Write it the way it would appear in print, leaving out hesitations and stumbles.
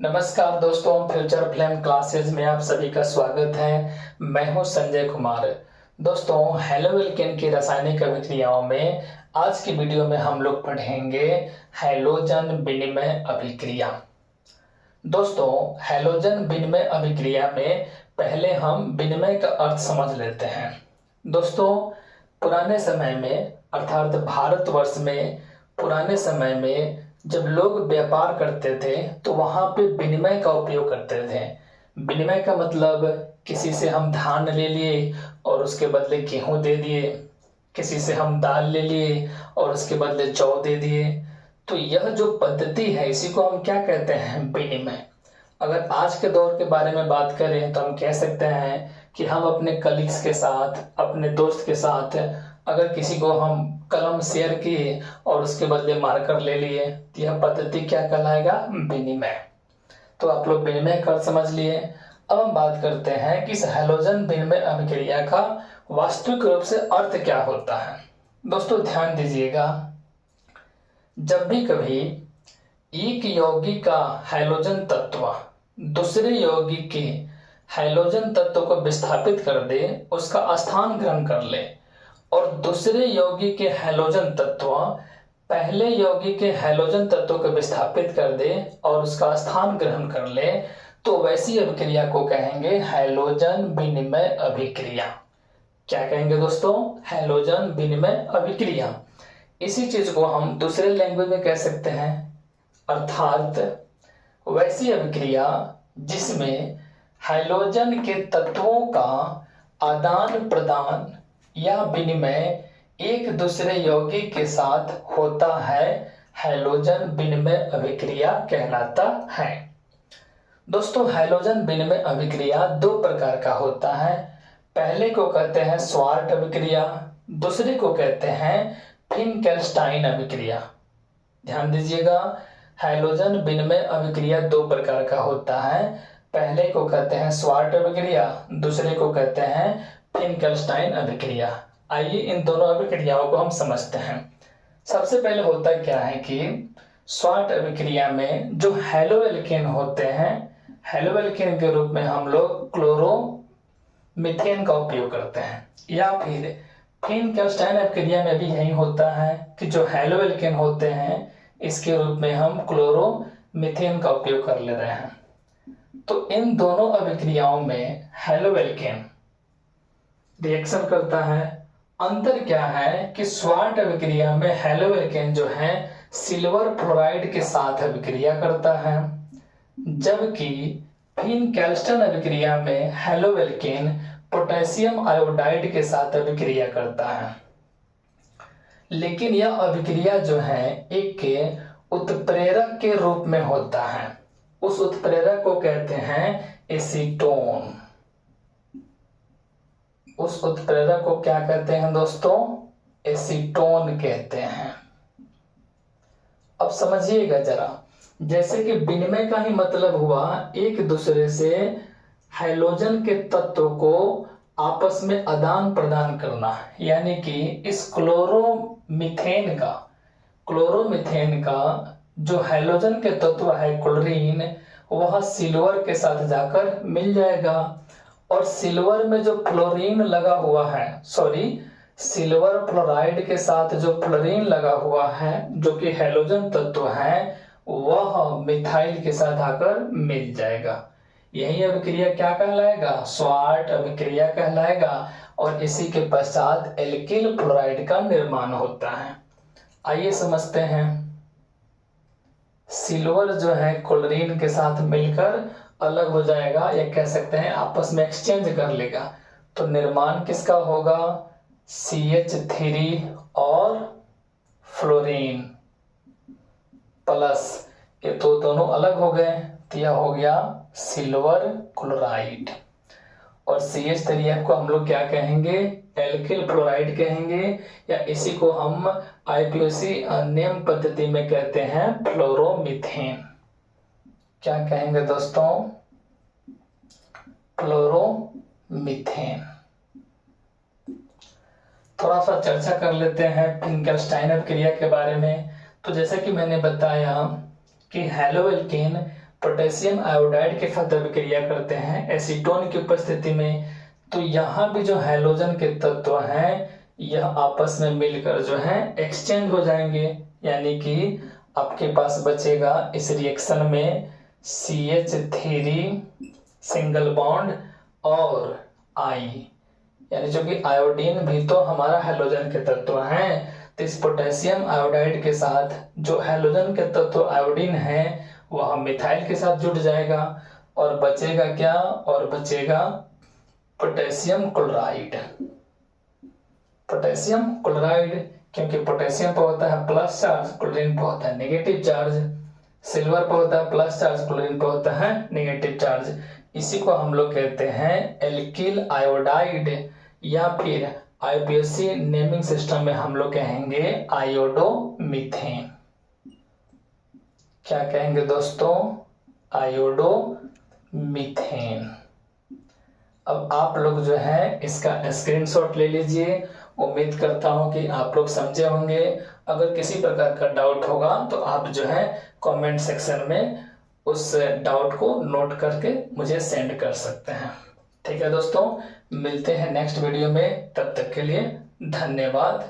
नमस्कार दोस्तों, future flame classes में आप सभी का स्वागत है। मैं हूं संजय कुमार। दोस्तों, हेलोवेल्केन की रासायनिक अभिक्रियाओं में आज की वीडियो में हम लोग पढ़ेंगे हैलोजन विनिमय अभिक्रिया। दोस्तों, हैलोजन विनिमय अभिक्रिया में पहले हम विनिमय का अर्थ समझ लेते हैं। दोस्तों, पुराने समय में अर्थात भारतवर्ष में पुराने समय में जब लोग व्यापार करते थे तो वहां पे विनिमय का उपयोग करते थे। विनिमय का मतलब किसी से हम धान ले लिए और उसके बदले गेहूं दे दिए, किसी से हम दाल ले लिए और उसके बदले जौ दे दिए। तो यह जो पद्धति है इसी को हम क्या कहते हैं? विनिमय। अगर आज के दौर के बारे में बात करें तो हम कह सकते हैं कि हम अपने कलीग्स के साथ, अपने दोस्त के साथ अगर किसी को हम कलम शेयर किए और उसके बदले मार्कर ले लिए तो यह पद्धति क्या कहलाएगा? विनिमय। तो आप लोग विनिमय कर समझ लिए। अब हम बात करते हैं कि इस हैलोजन विनिमय अभिक्रिया का वास्तविक रूप से अर्थ क्या होता है। दोस्तों ध्यान दीजिएगा, जब भी कभी एक यौगिक का हैलोजन तत्व दूसरे यौगिक के हैलोजन तत्व को विस्थापित कर दे, उसका स्थान ग्रहण कर ले, और दूसरे यौगिक के हैलोजन तत्व पहले यौगिक के हैलोजन तत्व को विस्थापित कर दे और उसका स्थान ग्रहण कर ले, तो वैसी अभिक्रिया को कहेंगे हैलोजन विनिमय अभिक्रिया। क्या कहेंगे दोस्तों? हैलोजन विनिमय अभिक्रिया। इसी चीज को हम दूसरे लैंग्वेज में कह सकते हैं, अर्थात वैसी अभिक्रिया जिसमें हैलोजन के तत्वों का आदान प्रदान या विनिमय एक दूसरे यौगिक के साथ होता है, हैलोजन विनिमय अभिक्रिया कहलाता है। दोस्तों, हैलोजन विनिमय अभिक्रिया दो प्रकार का होता है। पहले को कहते हैं स्वार्ट अभिक्रिया, दूसरे को कहते हैं फिनकेल्स्टाइन अभिक्रिया। ध्यान दीजिएगा, हैलोजन विनिमय अभिक्रिया दो प्रकार का होता है। पहले को कहते हैं स्वार्ट अभिक्रिया, दूसरे को कहते हैं फिनकेल्स्टाइन अभिक्रिया। आइए इन दोनों अभिक्रियाओं को हम समझते हैं। सबसे पहले होता क्या है कि स्वार्ट अभिक्रिया में जो हैलोवेल्केन होते हैं, हैलोवेल्केन के रूप में हम लोग क्लोरोमीथेन का उपयोग करते हैं, या फिर फिनकेल्स्टाइन अभिक्रिया में भी यही होता है कि जो हैलोवेल्केन होते हैं इसके रूप में हम क्लोरोमीथेन का उपयोग कर ले रहे हैं। तो इन दोनों अभिक्रियाओं में हैलोवेल्केन रिएक्शन करता है। अंतर क्या है कि स्वार्ट अभिक्रिया में हैलोवेल्केन जो है सिल्वर फ्लोराइड के साथ अभिक्रिया करता है, जबकि फिनकेल्स्टाइन अभिक्रिया में हैलोवेल्केन पोटेशियम आयोडाइड के साथ अभिक्रिया करता है। लेकिन यह अभिक्रिया जो है एक उत्प्रेरक के रूप में होता है। उस उत्प्रेरक को कहते हैं एसीटोन। उस उत्प्रेरक को क्या कहते हैं दोस्तों? एसीटोन कहते हैं। अब समझिएगा जरा, जैसे कि विनिमय का ही मतलब हुआ एक दूसरे से हैलोजन के तत्व को आपस में आदान प्रदान करना, यानी कि इस क्लोरोमीथेन का जो हैलोजन के तत्व है क्लोरीन, वह सिल्वर के साथ जाकर मिल जाएगा, और सिल्वर में जो फ्लोरीन लगा हुआ है, सिल्वर फ्लोराइड के साथ जो फ्लोरीन लगा हुआ है जो कि हैलोजन तत्व है, वह मिथाइल के साथ आकर मिल जाएगा। यही अभिक्रिया क्या कहलाएगा? स्वार्ट अभिक्रिया कहलाएगा, और इसी के पश्चात एल्किल क्लोराइड का निर्माण होता है। आइए समझते हैं। सिल्वर जो है क्लोरीन के साथ मिलकर अलग हो जाएगा, या कह सकते हैं आपस में एक्सचेंज कर लेगा, तो निर्माण किसका होगा? CH3 और फ्लोरीन प्लस, ये तो दोनों अलग हो गए, तो यह हो गया सिल्वर क्लोराइड। और CH3 को हम लोग क्या कहेंगे? एल्किल क्लोराइड कहेंगे, या इसी को हम IPOC नेम पद्धति में कहते हैं फ्लोरोमीथेन। क्या कहेंगे दोस्तों? फ्लोरोमीथेन। थोड़ा सा चर्चा कर लेते हैं फिनकेल्स्टाइन अभिक्रिया के बारे में। तो जैसा कि मैंने बताया कि हैलोवेल्केन पोटेशियम आयोडाइड के साथ अभिक्रिया करते हैं एसीटोन की उपस्थिति में, तो यहाँ भी जो हैलोजन के तत्व हैं यह आपस में मिलकर जो है एक्सचेंज हो जाएंगे, यानी कि आपके पास बचेगा इस रिएक्शन में CH3 सिंगल बॉन्ड और I, यानी जो कि आयोडीन भी तो हमारा हैलोजन के तत्व हैं। तो इस पोटेशियम आयोडाइड के साथ जो हैलोजन के तत्व आयोडीन है वह मिथाइल के साथ जुड़ जाएगा और बचेगा क्या, और बचेगा पोटेशियम क्लोराइड। पोटेशियम क्लोराइड, क्योंकि पोटेशियम पर होता है प्लस चार्ज, क्लोरीन पर होता है नेगेटिव चार्ज, सिल्वर पर होता है प्लस चार्ज, क्लोरीन पर होता है नेगेटिव चार्ज। इसी को हम लोग कहते हैं एल्किल आयोडाइड, या फिर IUPAC नेमिंग सिस्टम में हम लोग कहेंगे आयोडोमीथेन। क्या कहेंगे दोस्तों? आयोडोमीथेन। अब आप लोग जो है इसका स्क्रीनशॉट ले लीजिए। उम्मीद करता हूं कि आप लोग समझे होंगे। अगर किसी प्रकार का डाउट होगा तो आप जो है कमेंट सेक्शन में उस डाउट को नोट करके मुझे सेंड कर सकते हैं। ठीक है दोस्तों, मिलते हैं नेक्स्ट वीडियो में, तब तक के लिए धन्यवाद।